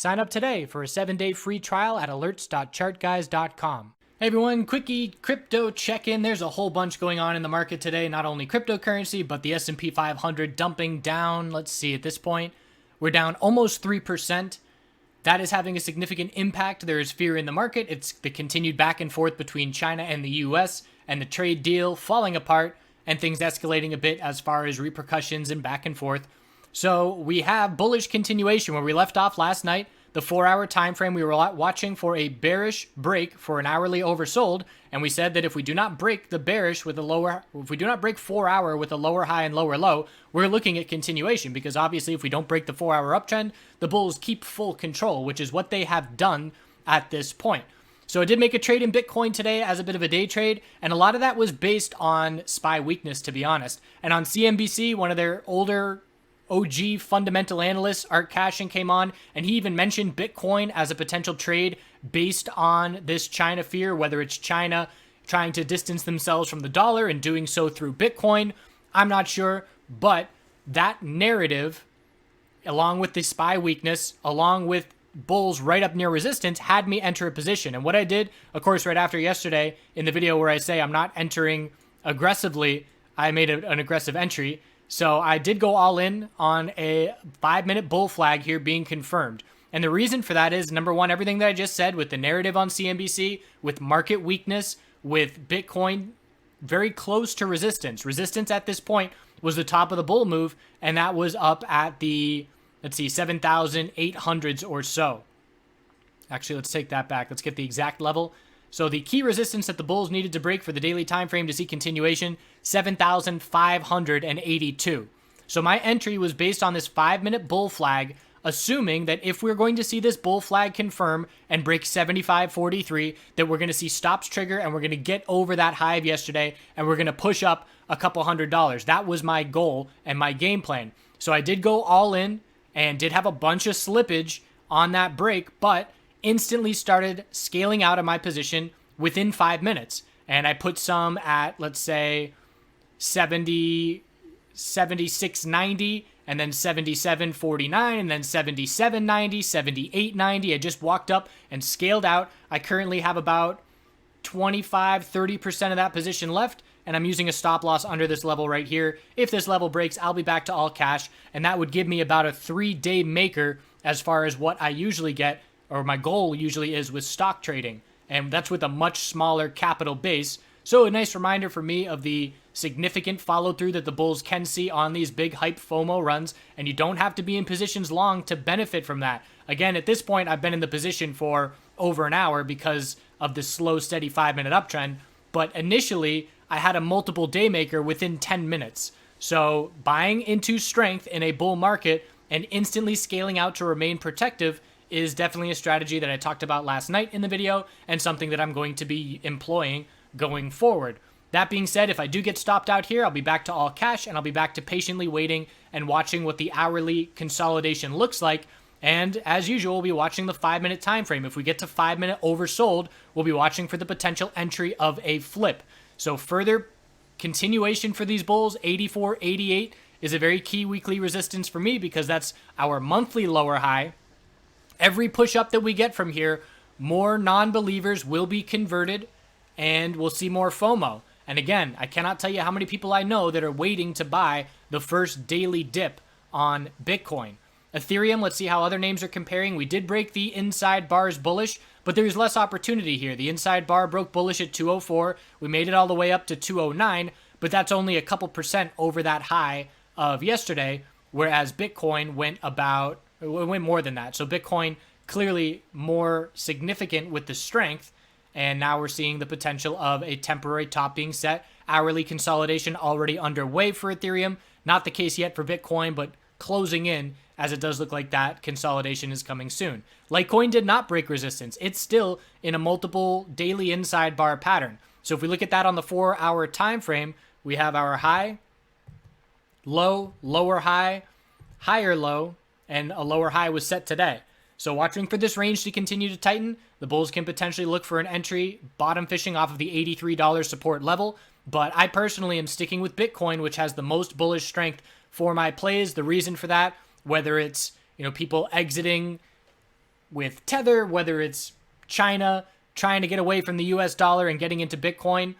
Sign up today for a 7-day free trial at alerts.chartguys.com. Hey everyone, quickie crypto check-in. There's a whole bunch going on in the market today, not only cryptocurrency, but the S&P 500 dumping down. Let's see, at this point, we're down almost 3%. That is having a significant impact. There is fear in the market. It's the continued back and forth between China and the US and the trade deal falling apart and things escalating a bit as far as repercussions and back and forth. So we have bullish continuation where we left off last night. The 4-hour time frame, we were watching for a bearish break for an hourly oversold, and we said that if we do not break the bearish with a lower, if we do not break 4-hour with a lower high and lower low, we're looking at continuation, because obviously if we don't break the 4-hour uptrend, the bulls keep full control, which is what they have done at this point. So I did make a trade in Bitcoin today as a bit of a day trade, and a lot of that was based on SPY weakness, to be honest. And on CNBC, one of their older OG fundamental analyst, Art Cashin, came on, and he even mentioned Bitcoin as a potential trade based on this China fear, whether it's China trying to distance themselves from the dollar and doing so through Bitcoin. I'm not sure, but that narrative, along with the SPY weakness, along with bulls right up near resistance, had me enter a position. And what I did, of course, right after yesterday, in the video where I say I'm not entering aggressively, I made an aggressive entry. So I did go all in on a 5-minute bull flag here being confirmed. And the reason for that is, number one, everything that I just said with the narrative on CNBC, with market weakness, with Bitcoin very close to resistance. Resistance at this point was the top of the bull move, and that was up at the, let's see, 7,800s or so. Actually, let's take that back. Let's get the exact level. So the key resistance that the bulls needed to break for the daily time frame to see continuation, 7,582. So my entry was based on this 5-minute bull flag, assuming that if we're going to see this bull flag confirm and break 75.43, that we're going to see stops trigger and we're going to get over that high of yesterday and we're going to push up a couple $100. That was my goal and my game plan. So I did go all in and did have a bunch of slippage on that break, but instantly started scaling out of my position within 5 minutes. And I put some at, let's say, 76.90, and then 77.49, and then 77.90, 78.90. I just walked up and scaled out. I currently have about 25-30% of that position left, and I'm using a stop loss under this level right here. If this level breaks, I'll be back to all cash, and that would give me about a 3-day maker as far as what I usually get, or my goal usually is with stock trading, and that's with a much smaller capital base. So a nice reminder for me of the significant follow through that the bulls can see on these big hype FOMO runs, and you don't have to be in positions long to benefit from that. Again, at this point, I've been in the position for over an hour because of the slow, steady 5-minute uptrend, but initially I had a multiple day maker within 10 minutes. So buying into strength in a bull market and instantly scaling out to remain protective is definitely a strategy that I talked about last night in the video and something that I'm going to be employing going forward. That being said, if I do get stopped out here, I'll be back to all cash and I'll be back to patiently waiting and watching what the hourly consolidation looks like. And as usual, we'll be watching the 5-minute time frame. If we get to 5-minute oversold, we'll be watching for the potential entry of a flip. So further continuation for these bulls, 84.88 is a very key weekly resistance for me because that's our monthly lower high. Every push up that we get from here, more non-believers will be converted and we'll see more FOMO. And again, I cannot tell you how many people I know that are waiting to buy the first daily dip on Bitcoin. Ethereum, let's see how other names are comparing. We did break the inside bars bullish, but there's less opportunity here. The inside bar broke bullish at 204. We made it all the way up to 209, but that's only a couple percent over that high of yesterday, whereas Bitcoin went more than that. So Bitcoin clearly more significant with the strength, and now we're seeing the potential of a temporary top being set. Hourly consolidation already underway for Ethereum. Not the case yet for Bitcoin, but closing in, as it does look like that consolidation is coming soon. Litecoin did not break resistance. It's still in a multiple daily inside bar pattern. So if we look at that on the 4-hour time frame, we have our high, low, lower high, higher low, and a lower high was set today. So watching for this range to continue to tighten, the bulls can potentially look for an entry, bottom fishing off of the $83 support level. But I personally am sticking with Bitcoin, which has the most bullish strength for my plays. The reason for that, whether it's people exiting with Tether, whether it's China trying to get away from the US dollar and getting into Bitcoin.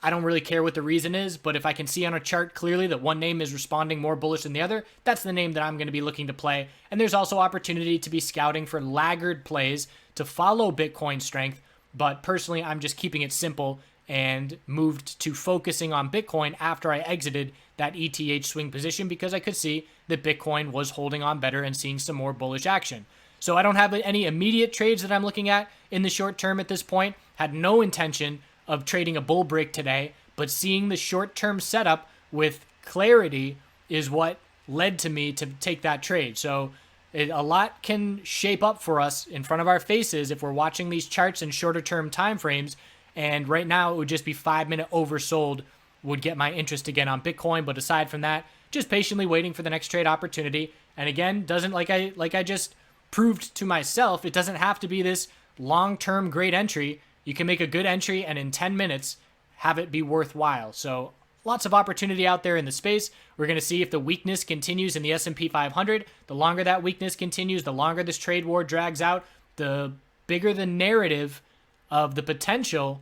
I don't really care what the reason is, but if I can see on a chart clearly that one name is responding more bullish than the other, that's the name that I'm going to be looking to play. And there's also opportunity to be scouting for laggard plays to follow Bitcoin strength. But personally, I'm just keeping it simple and moved to focusing on Bitcoin after I exited that ETH swing position because I could see that Bitcoin was holding on better and seeing some more bullish action. So I don't have any immediate trades that I'm looking at in the short term at this point. Had no intention of trading a bull break today, but seeing the short-term setup with clarity is what led to me to take that trade. So a lot can shape up for us in front of our faces if we're watching these charts in shorter-term time frames. And right now, it would just be 5-minute oversold would get my interest again on Bitcoin. But aside from that, just patiently waiting for the next trade opportunity. And again, doesn't like I just proved to myself, it doesn't have to be this long-term great entry. You can make a good entry and in 10 minutes have it be worthwhile. So lots of opportunity out there in the space. We're going to see if the weakness continues in the S&P 500. The longer that weakness continues, the longer this trade war drags out, the bigger the narrative of the potential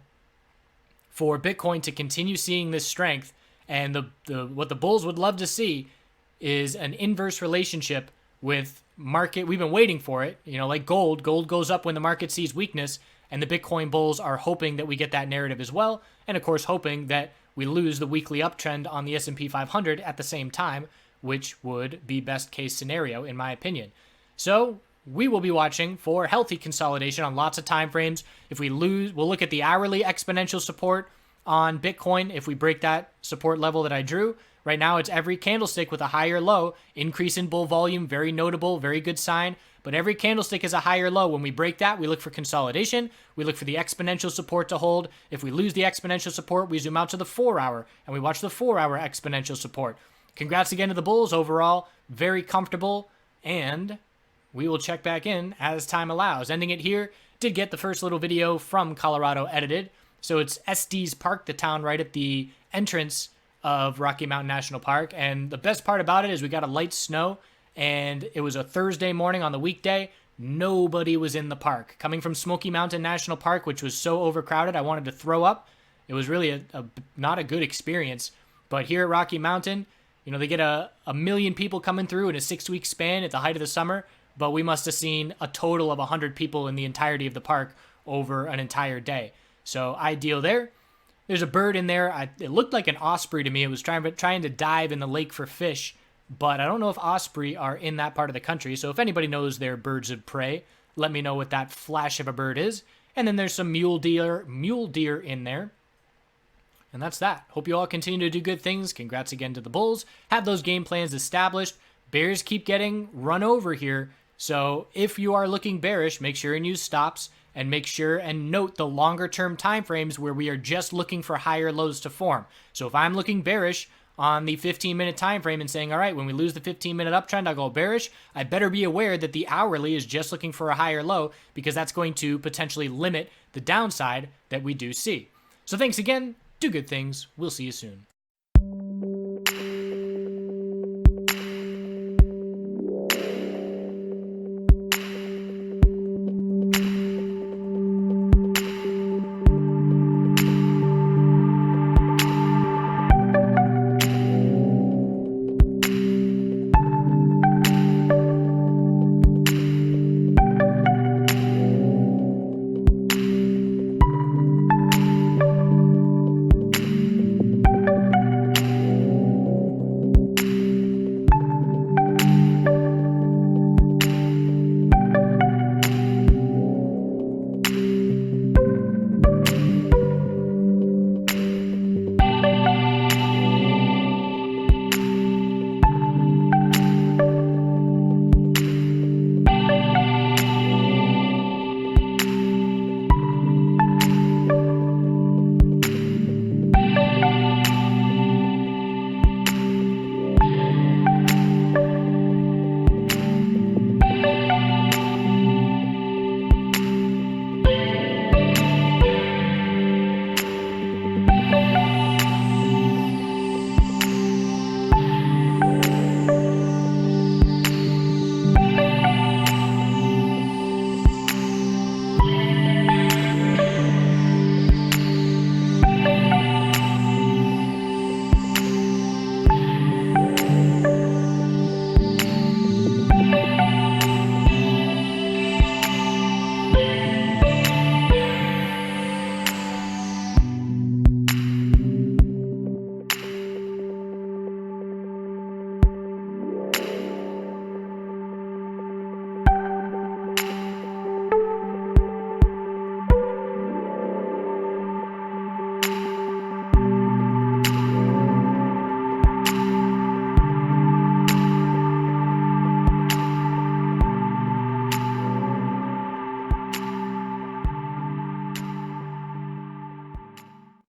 for Bitcoin to continue seeing this strength. And what the bulls would love to see is an inverse relationship with market. We've been waiting for it, like gold. Gold goes up when the market sees weakness. And the Bitcoin bulls are hoping that we get that narrative as well. And of course, hoping that we lose the weekly uptrend on the S&P 500 at the same time, which would be best case scenario, in my opinion. So we will be watching for healthy consolidation on lots of time frames. If we lose, we'll look at the hourly exponential support on Bitcoin. If we break that support level that I drew, right now it's every candlestick with a higher low, increase in bull volume, very notable, very good sign. But every candlestick is a higher low. When we break that, we look for consolidation. We look for the exponential support to hold. If we lose the exponential support, we zoom out to the 4-hour, and we watch the 4-hour exponential support. Congrats again to the bulls overall. Very comfortable, and we will check back in as time allows. Ending it here, did get the first little video from Colorado edited. So it's Estes Park, the town right at the entrance of Rocky Mountain National Park. And the best part about it is we got a light snow. And it was a Thursday morning on the weekday. Nobody was in the park. Coming from Smoky Mountain National Park, which was so overcrowded, I wanted to throw up. It was really not a good experience. But here at Rocky Mountain, they get a million people coming through in a 6-week span at the height of the summer. But we must have seen a total of 100 people in the entirety of the park over an entire day. So ideal there. There's a bird in there. It looked like an osprey to me. It was trying to dive in the lake for fish. But I don't know if osprey are in that part of the country. So if anybody knows their birds of prey, let me know what that flash of a bird is. And then there's some mule deer in there. And that's that. Hope you all continue to do good things. Congrats again to the bulls. Have those game plans established. Bears keep getting run over here. So if you are looking bearish, make sure and use stops. And make sure and note the longer term time frames where we are just looking for higher lows to form. So if I'm looking bearish on the 15-minute time frame and saying, all right, when we lose the 15-minute uptrend, I'll go bearish, I better be aware that the hourly is just looking for a higher low because that's going to potentially limit the downside that we do see. So thanks again. Do good things. We'll see you soon.